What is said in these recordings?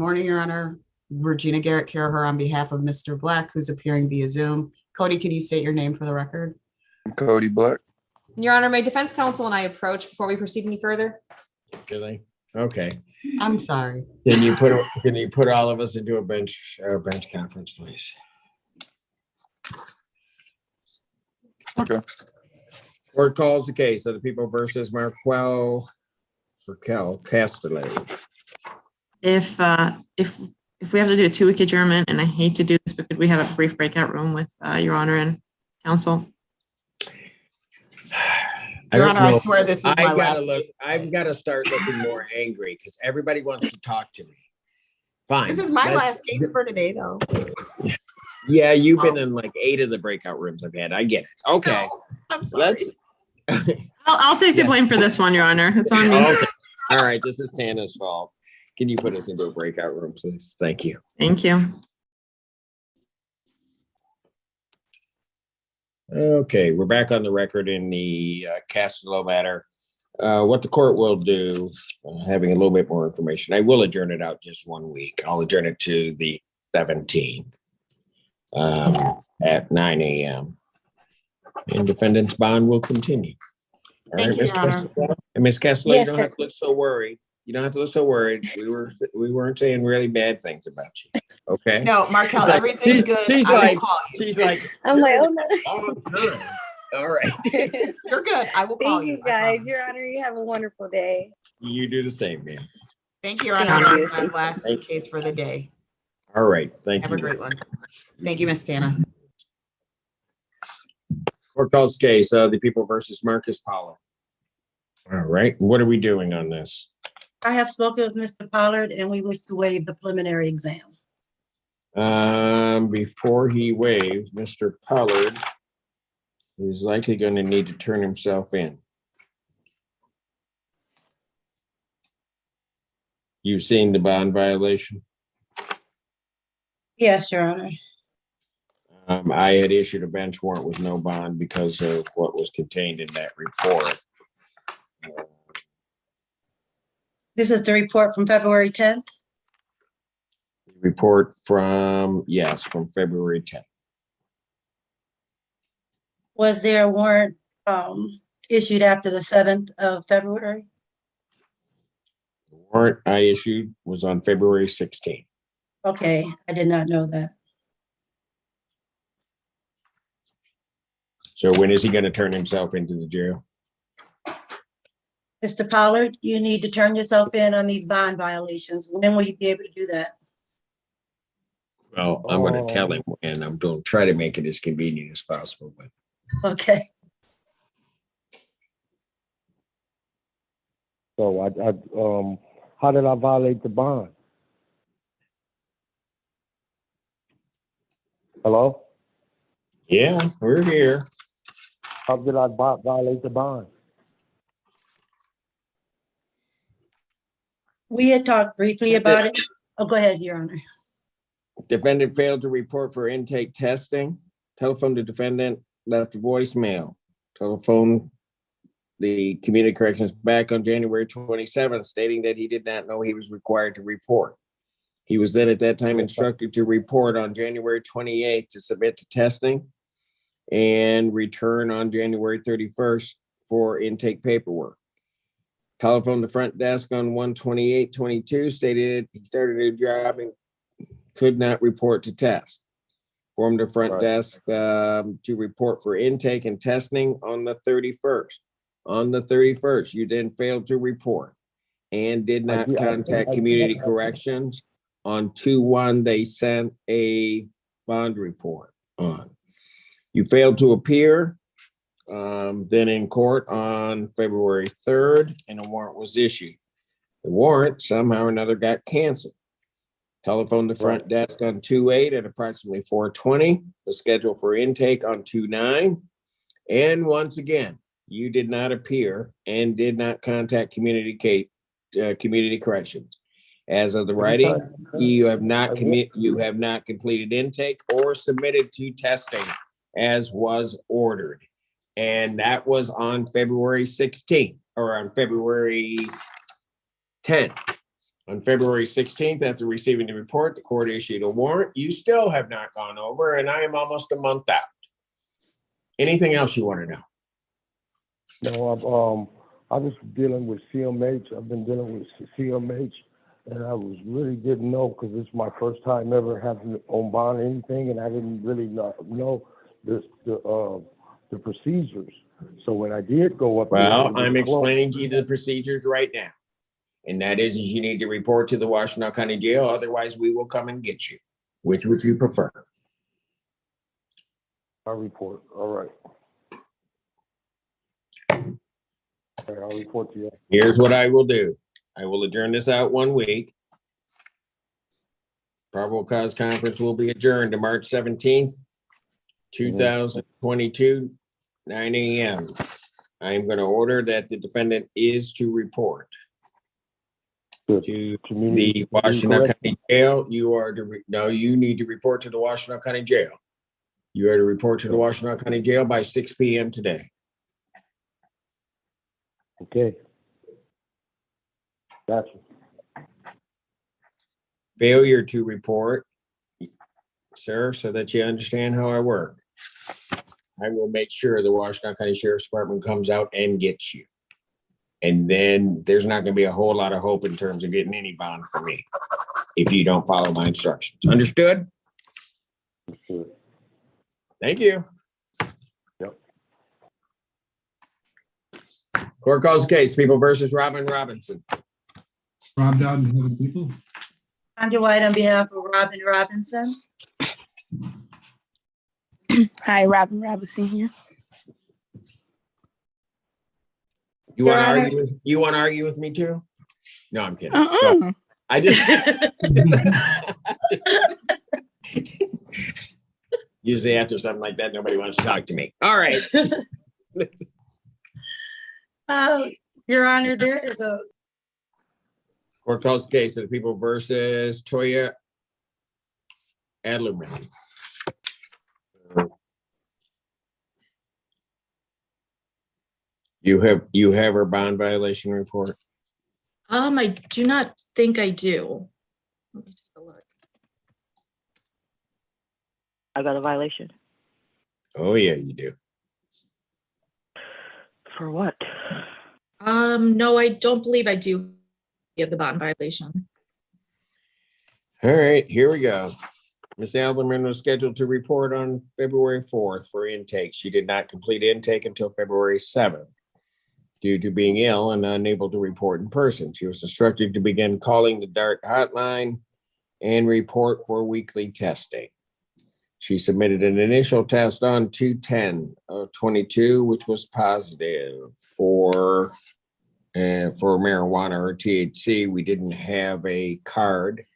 Morning, Your Honor. Regina Garrett Caraher on behalf of Mr. Black, who's appearing via Zoom. Cody, can you state your name for the record? Cody Black. Your Honor, may defense counsel and I approach before we proceed any further? Really? Okay. I'm sorry. Can you put all of us into a bench conference, please? Okay. Court calls the case of the people versus Raquel Castellet. If we have to do a 2-week adjournment, and I hate to do this, but could we have a brief breakout room with Your Honor and counsel? Your Honor, I swear this is my last case. I've got to start looking more angry because everybody wants to talk to me. Fine. This is my last case for today, though. Yeah, you've been in like 8 of the breakout rooms I've had. I get it. Okay. No, I'm sorry. I'll take the blame for this one, Your Honor. It's on me. Okay. All right. This is Tana's fault. Can you put us into a breakout room, please? Thank you. Thank you. Okay, we're back on the record in the Castello matter. What the court will do, having a little bit more information, I will adjourn it out just 1 week. I'll adjourn it to the 17th at 9 a.m. And defendant's bond will continue. All Thank right, you, Ms. Your Honor. Castello. And Ms. Castello, Yes, you don't sir. have to look so worried. You don't have to look so worried. We weren't saying really bad things about you. Okay. No, Markel, She's like- everything's good. She's I will like- call you. She's like, I'm like, oh long time. All right. no. You're good. I will call Thank you. you I guys. promise. Your Honor, you have a wonderful day. You do the same, man. Thank you, Your Thank Honor. you. That's my last Thank you. case for the day. All right. Thank Have you. a great one. Thank you, Miss Tana. Court calls case, the people versus Marcus Pollard. All right. What are we doing on this? I have spoken with Mr. Pollard and we wish to waive the preliminary exam. Before he waives, Mr. Pollard is likely going to need to turn himself in. You've seen the bond violation. Yes, Your Honor. I had issued a bench warrant with no bond because of what was contained in that report. This is the report from February 10th. Report from February 10th. Was there a warrant issued after the 7th of February? The warrant I issued was on February 16th. Okay, I did not know that. So when is he going to turn himself into the jail? Mr. Pollard, you need to turn yourself in on these bond violations. When will you be able to do that? Well, I'm going to tell him, and I'm going to try to make it as convenient as possible. But Okay. So how did I violate the bond? Hello? yeah, we're here. How did I violate the bond? We had talked briefly about it. Oh, go ahead, Your Honor. Defendant failed to report for intake testing. Telephone to defendant, left a voicemail. Telephone the community corrections back on January 27th, stating that he did not know he was required to report. He was then at that time instructed to report on January 28th to submit to testing and return on January 31st for intake paperwork. Telephone the front desk on 1/28/22 stated he started a job and could not report to test. Formed the front desk to report for intake and testing on the 31st. On the 31st, you then failed to report and did not contact community corrections. On 2/1, they sent a bond report on. You failed to appear then in court on February 3rd, and a warrant was issued. The warrant somehow or another got canceled. Telephone the front desk on 2/8 at approximately 4:20, the schedule for intake on 2/9. And once again, you did not appear and did not contact community corrections. As of the writing, you have not completed intake or submitted to testing as was ordered. And that was on February 16th or on February 10th. On February 16th, after receiving the report, the court issued a warrant. You still have not gone over, and I am almost a month out. Anything else you want to know? No, I was dealing with CMH. I've been dealing with CMH, and I really didn't know because it's my first time ever having to on bond anything, and I didn't really know the procedures. So when I did go up there, Well, I'm explaining to you the procedures right now. And that is you need to report to the Washtenaw County Jail, otherwise we will come and get you. Which would you prefer? I'll report. All right. All right, I'll report to you. Here's what I will do. I will adjourn this out 1 week. Probable cause conference will be adjourned to March 17th, 2022, 9 a.m. I am going to order that the defendant is to report Good. to Community- the Washtenaw correct? County Jail. You are to, no, you need to report to the Washtenaw County Jail. You are to report to the Washtenaw County Jail by 6 p.m. today. Okay. Gotcha. Failure to report, sir, so that you understand how I work. I will make sure the Washtenaw County Sheriff's Department comes out and gets you. And then there's not gonna be a whole lot of hope in terms of getting any bond from me if you don't follow my instructions. Understood? Good. Thank you. Yep. Court calls the case, People versus Robin Robinson. Rob Dowden, for the people. Sandra White on behalf of Robin Robinson. Hi, Robin Robinson here. You want to Your Honor. argue with, you want to argue with me too? No, I'm kidding. Uh-uh. I just. Usually after something like that, nobody wants to talk to me. All right. Your Honor, there is a Court calls the case of the People versus Toya Adlerman. You have her bond violation report? I do not think I do. Let me take a look. I got a violation. Oh, yeah, you do. For what? No, I don't believe I do get the bond violation. All right, here we go. Ms. Adlerman was scheduled to report on February 4th for intake. She did not complete intake until February 7th. Due to being ill and unable to report in person, she was instructed to begin calling the DART hotline and report for weekly testing. She submitted an initial test on 2/10/22, which was positive for marijuana or THC. We didn't have a card.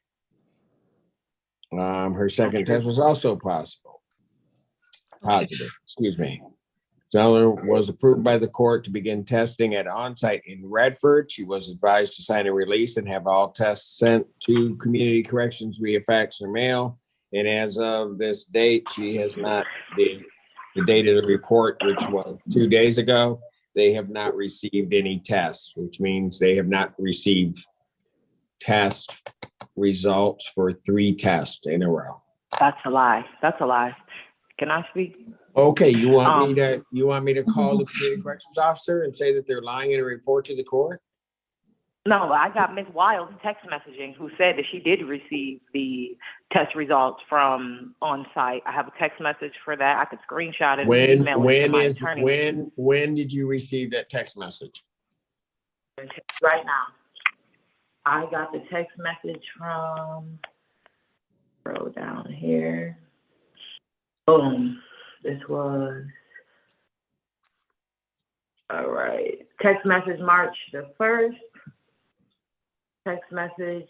Her second test was also positive, excuse me. Zeller was approved by the court to begin testing at onsite in Redford. She was advised to sign a release and have all tests sent to community corrections via fax or mail. And as of this date, she has not, the date of the report, which was 2 days ago, they have not received any tests, which means they have not received test results for 3 tests in a row. That's a lie. That's a lie. Can I speak? Okay, you want me to call the community corrections officer and say that they're lying in a report to the court? No, I got Ms. Wild's text messaging who said that she did receive the test results from on site. I have a text message for that. I could screenshot it and email it to my attorney. When did you receive that text message? Right now. I got the text message from, scroll down here. Boom. This was, all right. Text message March the 1st. Text message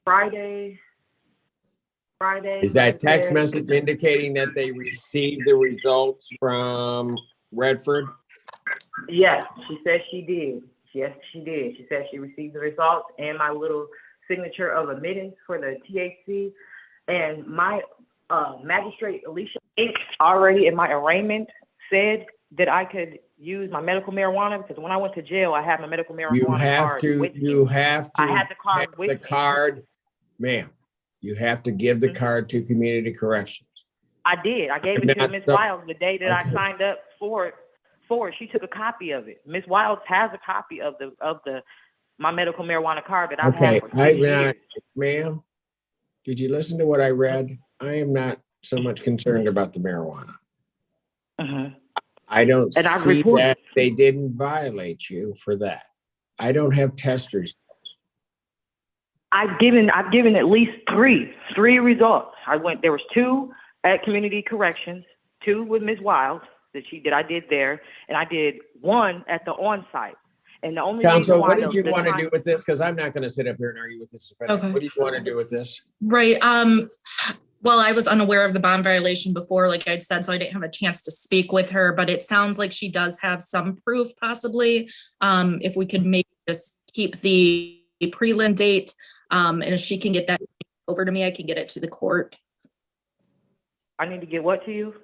Friday. Is that text message indicating that they received the results from Redford? Yes, she said she did. Yes, she did. She said she received the results and my little signature of admittance for the THC. And my magistrate, Alicia, already in my arraignment said that I could use my medical marijuana? Because when I went to jail, I had my medical marijuana You have card to, with me. you have to. I had the card have with the me. card, ma'am. You have to give the card to community corrections. I did. I gave it to Not Miss so- Wiles the day that I Okay. signed up for it. She took a copy of it. Miss Wiles has a copy of my medical marijuana card that I've Okay, had for 6 I'm years. not, ma'am, did you listen to what I read? I am not so much concerned about the marijuana. Mhm. I don't And I've see reported- that they didn't violate you for that. I don't have test results. I've given at least three results. There was 2 at community corrections, 2 with Ms. Wiles that I did there, and I did 1 at the on-site. And the only reason Counsel, why what did the- you the want to time- do with this? Because I'm not going to sit up here and argue with this defendant. Okay. What do you want to do with this? Right. Well, I was unaware of the bond violation before, like I'd said, so I didn't have a chance to speak with her, but it sounds like she does have some proof possibly. If we could maybe just keep the prelim date, and if she can get that over to me, I can get it to the court. I need to get what to you?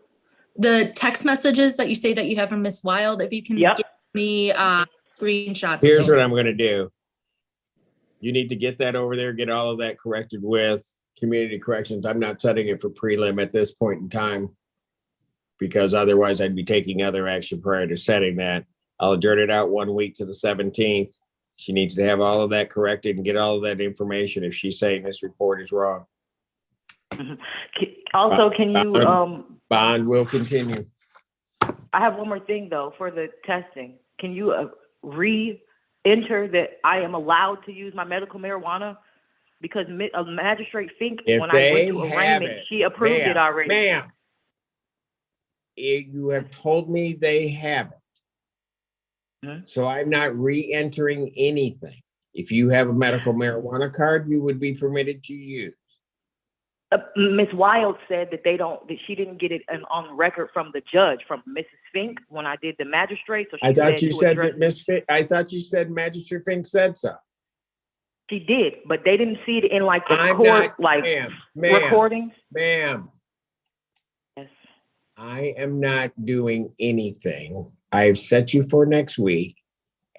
The text messages that you say that you have from Miss Wild, if you can Yep. give me screenshots. Here's of what those. I'm going to do. You need to get that over there, get all of that corrected with community corrections. I'm not setting it for prelim at this point in time because otherwise I'd be taking other action prior to setting that. I'll adjourn it out 1 week to the 17th. She needs to have all of that corrected and get all of that information if she's saying this report is wrong. Also, can you, Bond will continue. I have one more thing though, for the testing. Can you re-enter that I am allowed to use my medical marijuana? Because Magistrate Fink, If when I went they to have arraignment, it, she approved it already. Ma'am, you have told me they have it. Mhm. So I'm not re-entering anything. If you have a medical marijuana card, you would be permitted to use. Ms. Wild said that that she didn't get it on record from the judge, from Mrs. Fink, when I did the magistrate. So she I thought you to said address- that Miss Fink, I thought you said Magistrate Fink said so. She did, but they didn't see it in like the I'm court, not, like ma'am, recordings. ma'am, Yes. I am not doing anything. I've set you for next week.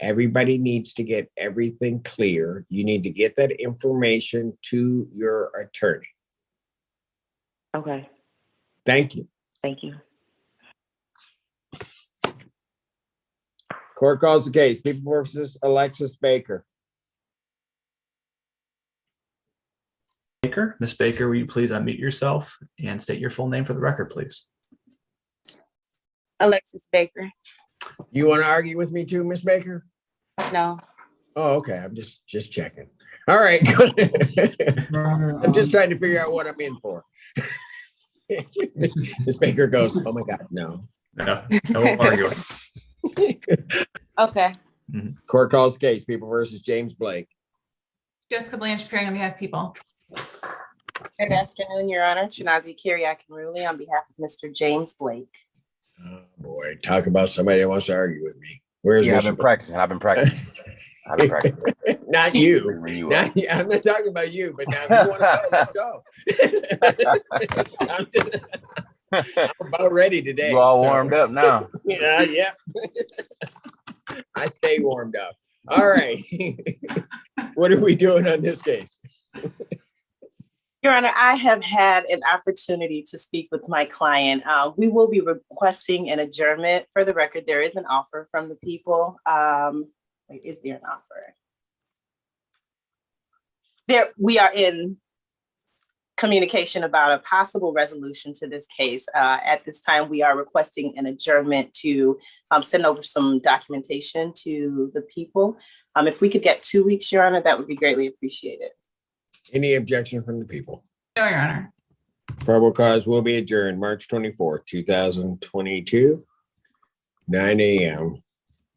Everybody needs to get everything clear. You need to get that information to your attorney. Okay, Thank you. thank you. Court calls the case. People versus Alexis Baker. Baker. Ms. Baker, will you please unmute yourself and state your full name for the record, please? Alexis Baker. You want to argue with me too, Miss Baker? No. Oh, okay. I'm just checking. All right. I'm just trying to figure out what I'm in for. Miss Baker goes, oh my God, no. No arguing. Okay. Court calls the case. People versus James Blake. Jessica Blanche appearing on behalf of people. Good afternoon, Your Honor. Chinazi Kiriakin-Rulli on behalf of Mr. James Blake. Oh boy, talk about somebody that wants to argue with me. Where's Yeah, I've Mr. been practicing. Not you. Bring you Not up. you. I'm not talking about you, but now if you want to go, let's go. I'm about ready today. You all so- warmed up now. Yeah. I stay warmed up. All right. What are we doing on this case? Your Honor, I have had an opportunity to speak with my client. We will be requesting an adjournment. For the record, there is an offer from the people. Wait, is there an offer? We are in communication about a possible resolution to this case. At this time, we are requesting an adjournment to send over some documentation to the people. If we could get 2 weeks, Your Honor, that would be greatly appreciated. Any objection from the people? No, Your Honor. Probable cause will be adjourned March 24th, 2022, 9 a.m.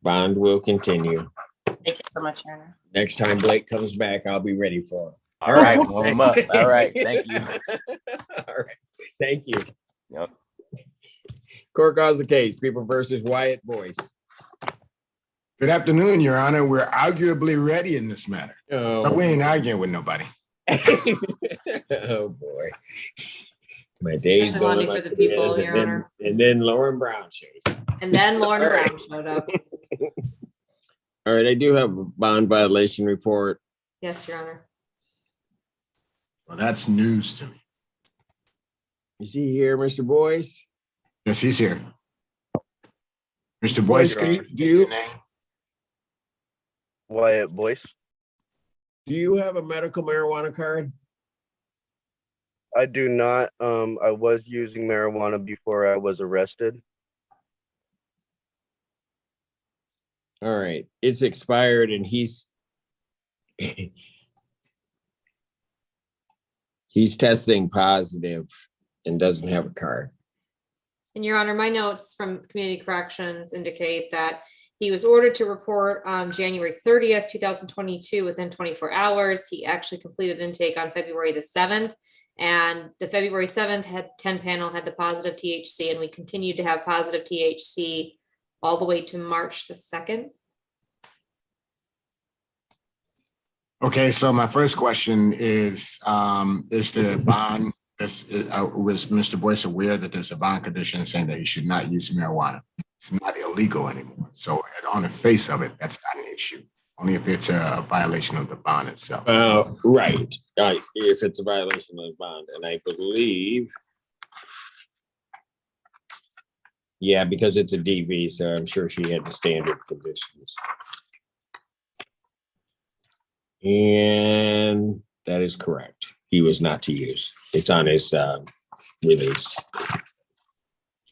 Bond will continue. Thank you so much, Your Honor. Next time Blake comes back, I'll be ready for him. All right, warm him up. All right, thank you. All right, thank you. Yep. Court calls the case. People versus Wyatt Boyce. Good afternoon, Your Honor. We're arguably ready in this matter, but we Oh, ain't arguing with nobody. oh boy. My day's Especially going Lundy like for the it people, is, Your Honor. and then Lauren Brown shows. And then Lauren All right. Brown showed up. All right, I do have a bond violation report. Yes, Your Honor. Well, that's news to me. Is he here, Mr. Boyce? Yes, he's here. Mr. Boyce, could you do your name? Wyatt Boyce. Do you have a medical marijuana card? I do not. I was using marijuana before I was arrested. All right, it's expired and he's testing positive and doesn't have a card. And Your Honor, my notes from Community Corrections indicate that he was ordered to report on January 30th, 2022, within 24 hours. He actually completed intake on February the 7th. And the February 7th 10 panel had the positive THC, and we continued to have positive THC all the way to March the 2nd. Okay, so my first question is the bond, was Mr. Boyce aware that there's a bond condition saying that he should not use marijuana? It's not illegal anymore. So on the face of it, that's not an issue. Only if it's a violation of the bond itself. Right. If it's a violation of the bond, and I believe, yeah, because it's a DV, so I'm sure she had the standard conditions. And that is correct. He was not to use. It's on his release.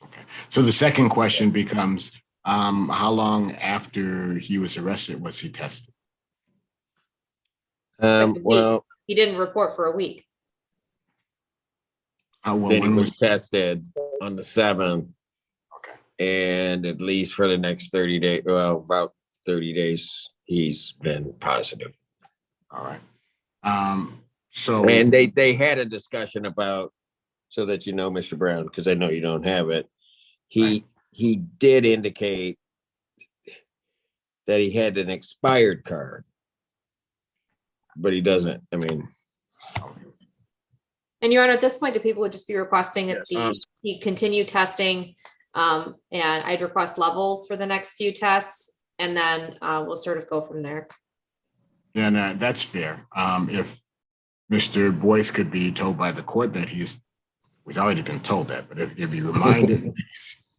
Okay. So the second question becomes, how long after he was arrested was he tested? Well, he didn't report for a week. Then he was tested on the 7th. Okay. And at least for the next 30 days, well, about 30 days, he's been positive. All right. So and they had a discussion about, so that you know, Mr. Brown, because I know you don't have it. He did indicate that he had an expired card, but he doesn't. I mean, And Your Honor, at this point, the people would just be requesting that he continue testing, and I'd request levels for the next few tests, and then we'll sort of go from there. Yeah, no, that's fair. If Mr. Boyce could be told by the court that we've already been told that, but if he reminded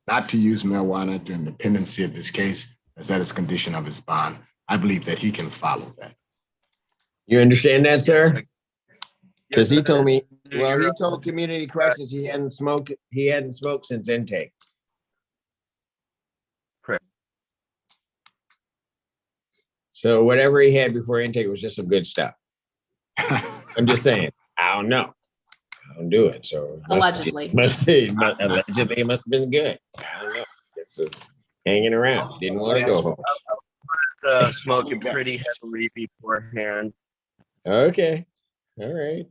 not to use marijuana during the pendency of this case, as that is condition of his bond, I believe that he can follow that. You understand that, sir? Because he told me, well, he told Community Corrections he hadn't smoked since intake. Correct. So whatever he had before intake was just some good stuff. I'm just saying, I don't know. I don't do it. So allegedly, allegedly it must have been good. I don't know. It's hanging around. Didn't want to go home. I was smoking pretty heavily beforehand. Okay. All right.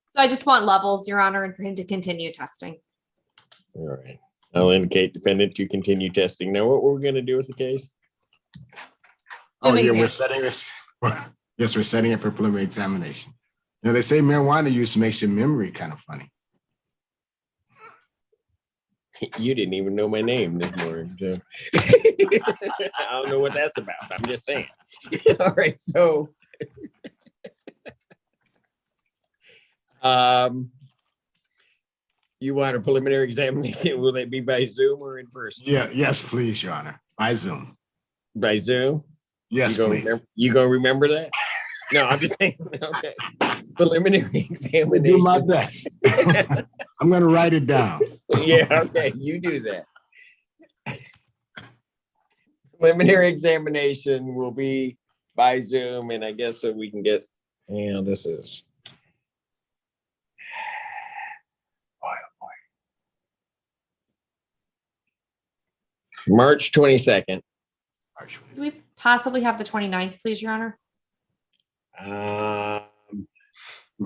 So I just want levels, Your Honor, and for him to continue testing. All right. I'll indicate defendant to continue testing. Now, what we're going to do with the case? Oh, yeah, we're setting this. Yes, we're setting it for preliminary examination. Now, they say marijuana use makes your memory kind of funny. You didn't even know my name this morning. So. I don't know what that's about. I'm just saying. All right. So, you want a preliminary examination? Will it be by Zoom or in person? Yeah. Yes, please, Your Honor. By Zoom. By Zoom? Yes, please. You gonna remember that? No, I'm just saying. Okay. Preliminary examination. Do my best. I'm gonna write it down. Yeah. Okay. You do that. Preliminary examination will be by Zoom, and I guess so we can get. Yeah, this is. March 22nd. Do we possibly have the 29th, please, Your Honor?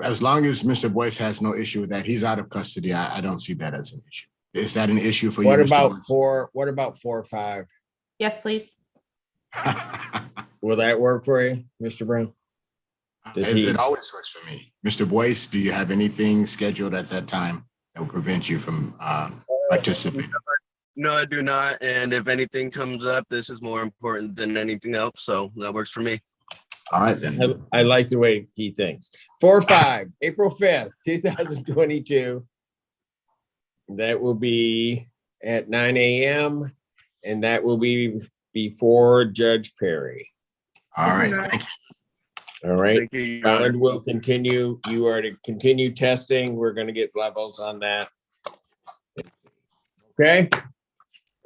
As long as Mr. Boyce has no issue with that, he's out of custody. I don't see that as an issue. Is that an issue for you? What Mr. about Boyce? 4? What about 4 or 5? Yes, please. Will that work for you, Mr. Brown? It always works for me. Mr. Boyce, do you have anything scheduled at that time that will prevent you from participating. No, I do not. And if anything comes up, this is more important than anything else. So that works for me. All right, then. I like the way he thinks. 4-5, April 5th, 2022. That will be at 9 a.m. and that will be before Judge Perry. All right. Thank you. All right. Thank you, Your Honor. Bond will continue. You are to continue testing. We're going to get levels on that. Okay.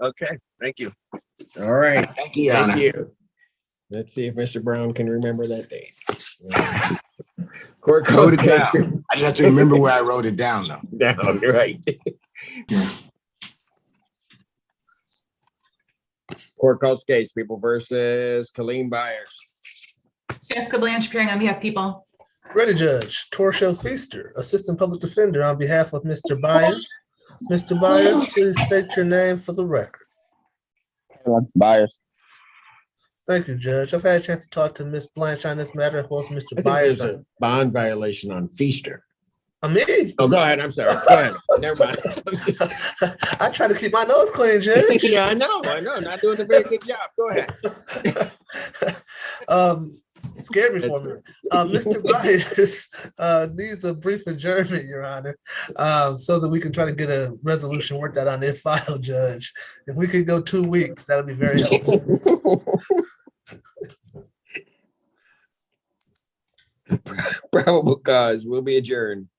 Okay. Thank you. All right. Thank you, Your Honor. Thank you. Let's see if Mr. Brown can remember that date. Court Wrote calls it down. I just have to remember where I wrote it down, though. down, right. Court calls case, People versus Colleen Byers. Jessica Blanche appearing on behalf of People. Ready, Judge. Torshell Feaster, Assistant Public Defender on behalf of Mr. Byers. Mr. Byers, please state your name for the record. Byers. Thank you, Judge. I've had a chance to talk to Ms. Blanche on this matter, as well as I Mr. think Byers. there's a bond violation on Feaster. Me? Oh, go ahead. I'm sorry. Go ahead. Never mind. I try to keep my nose clean, Judge. Yeah, I know. Not doing a very good job. Go ahead. Scared me for a minute. Mr. Byers needs a brief adjournment, Your Honor, so that we can try to get a resolution worked out on their file, Judge. If we could go 2 weeks, that would be very helpful. Probable cause will be adjourned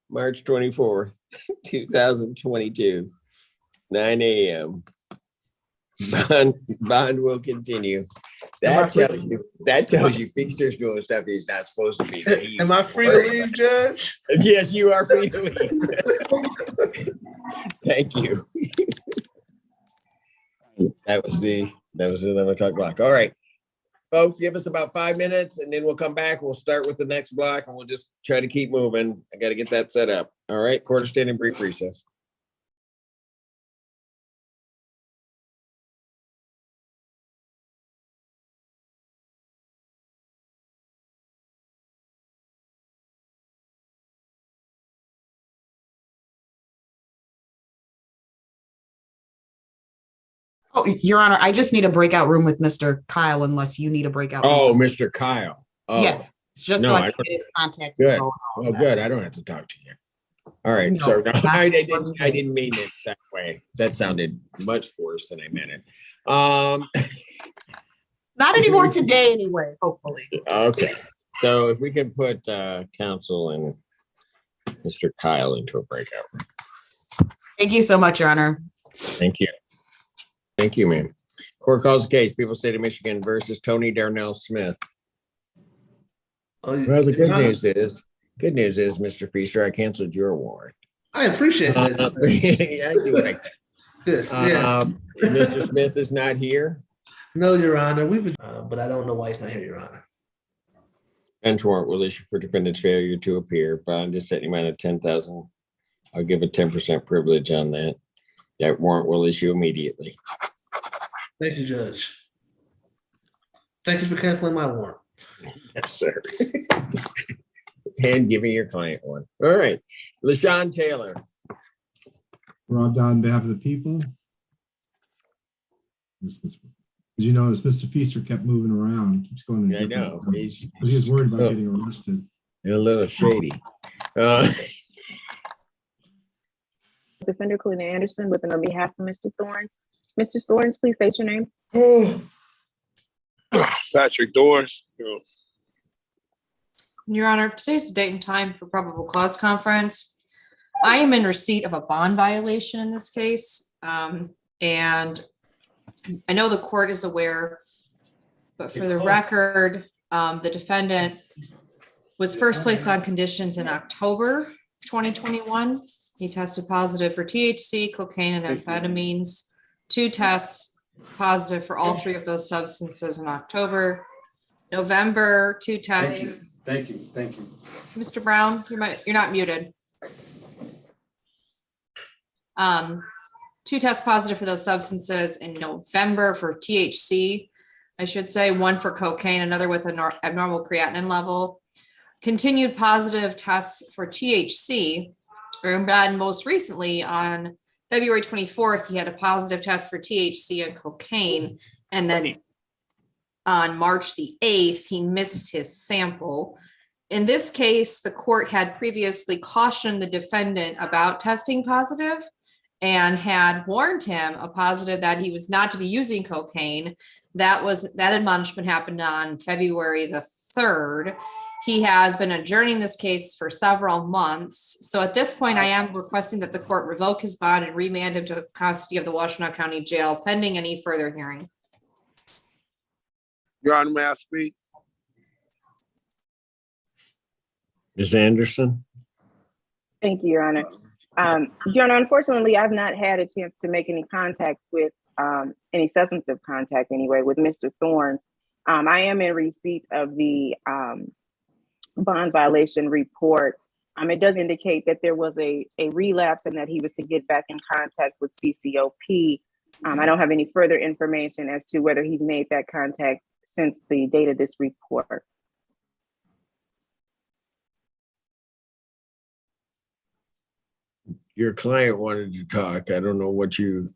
March 24th, 2022, 9 a.m. Bond will continue. That tells you Feaster's doing stuff he's not supposed to be. Am I free to leave, Judge? Yes, you are free to leave. Thank you. That was the 11 o'clock block. All right. Folks, give us about 5 minutes and then we'll come back. We'll start with the next block and we'll just try to keep moving. I got to get that set up. All right. Quarter stand in brief recess. Oh, Your Honor, I just need a breakout room with Mr. Kyle unless you need a breakout. Oh, room. Mr. Kyle. Oh. Yes, it's just so No, I I can get his contact. Good. info and all Oh, of that. good. I don't have to talk to you. All right. No, So no, not I today. didn't mean it that way. That sounded much worse than I meant it. Not anymore today, anyway, hopefully. Okay. So if we can put counsel and Mr. Kyle into a breakout room. Thank you so much, Your Honor. Thank you. Thank you, ma'am. Court calls the case, People State of Michigan versus Tony Darnell Smith. Oh, Well, the good news is, Mr. Feaster, I canceled your warrant. I appreciate that. Yeah, I do what I can. Yes, yes. Mr. Smith is not here. No, Your Honor. But I don't know why he's not here, Your Honor. Bench warrant will issue for defendant's failure to appear. Bond is setting amount of 10,000. I'll give a 10% privilege on that. That warrant will issue immediately. Thank you, Judge. Thank you for canceling my warrant. Yes, sir. And giving your client one. All right. LaShawn Taylor. Rob Dodd on behalf of the people. As you notice, Mr. Feaster kept moving around. He keeps going. I know. He's worried about getting arrested. A little shady. Defender Colleen Anderson with on behalf of Mr. Thorns. Mr. Thorns, please state your name. Patrick Thorns. Your Honor, today's the date and time for probable cause conference. I am in receipt of a bond violation in this case. And I know the court is aware, but for the record, the defendant was first placed on conditions in October 2021. He tested positive for THC, cocaine, and amphetamines. 2 tests positive for all 3 of those substances in October. November, 2 tests. Thank you. Mr. Brown, you're not muted. 2 tests positive for those substances in November for THC, I should say, 1 for cocaine, another with an abnormal creatinine level. Continued positive tests for THC and most recently on February 24th, he had a positive test for THC and cocaine. And then on March the 8th, he missed his sample. In this case, the court had previously cautioned the defendant about testing positive and had warned him a positive that he was not to be using cocaine. That admonishment happened on February the 3rd. He has been adjourning this case for several months. So at this point, I am requesting that the court revoke his bond and remand him to the custody of the Washtenaw County Jail pending any further hearing. Your Honor, may I speak? Ms. Anderson? Thank you, Your Honor. Your Honor, unfortunately, I've not had a chance to make any contact with, any substantive contact anyway, with Mr. Thorns. I am in receipt of the bond violation report. It does indicate that there was a relapse and that he was to get back in contact with CCOP. I don't have any further information as to whether he's made that contact since the date of this report. Your client wanted to talk. I don't know what you.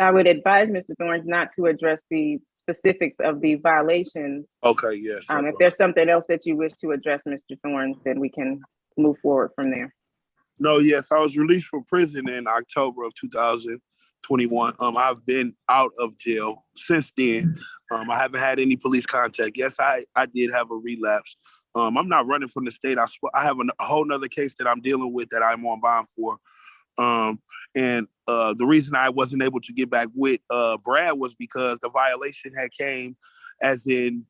I would advise Mr. Thorns not to address the specifics of the violations. Okay, yes. If there's something else that you wish to address, Mr. Thorns, then we can move forward from there. No, yes, I was released from prison in October of 2021. I've been out of jail since then. I haven't had any police contact. Yes, I did have a relapse. I'm not running from the state. I have a whole nother case that I'm dealing with that I'm on bond for. And the reason I wasn't able to get back with Brad was because the violation had came as in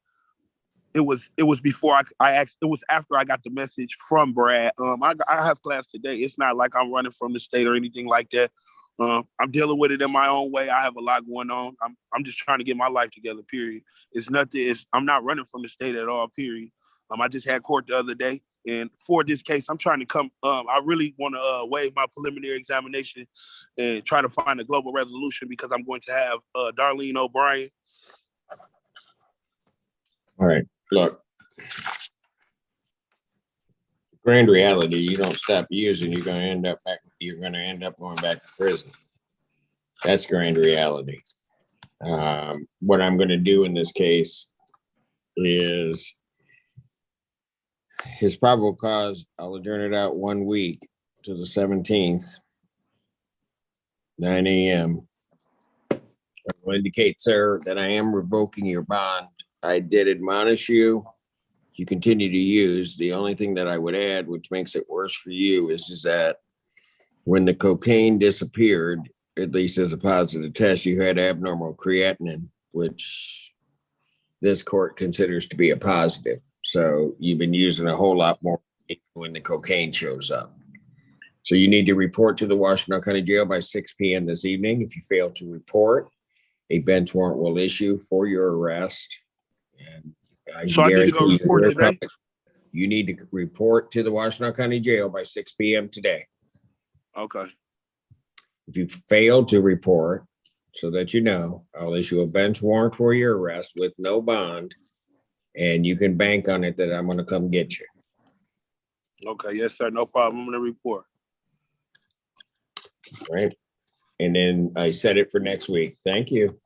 it was before it was after I got the message from Brad. I have class today. It's not like I'm running from the state or anything like that. I'm dealing with it in my own way. I have a lot going on. I'm just trying to get my life together, period. It's nothing. I'm not running from the state at all, period. I just had court the other day. And for this case, I'm trying to come. I really want to waive my preliminary examination and try to find a global resolution because I'm going to have Darlene O'Brien. All right, look. Grand reality, you don't stop using, you're going to end up going back to prison. That's grand reality. What I'm going to do in this case is his probable cause, I'll adjourn it out 1 week to the 17th, 9 a.m. I will indicate, sir, that I am revoking your bond. I did admonish you. You continue to use. The only thing that I would add, which makes it worse for you, is that when the cocaine disappeared, at least as a positive test, you had abnormal creatinine, which this court considers to be a positive. So you've been using a whole lot more when the cocaine shows up. So you need to report to the Washtenaw County Jail by 6 p.m. this evening. If you fail to report, a bench warrant will issue for your arrest. And So I need to go report today? You need to report to the Washtenaw County Jail by 6 p.m. today. Okay. If you fail to report, so that you know, I'll issue a bench warrant for your arrest with no bond, and you can bank on it that I'm going to come get you. Okay, yes, sir. No problem. I'm going to report. Right. And then I set it for next week. Thank you.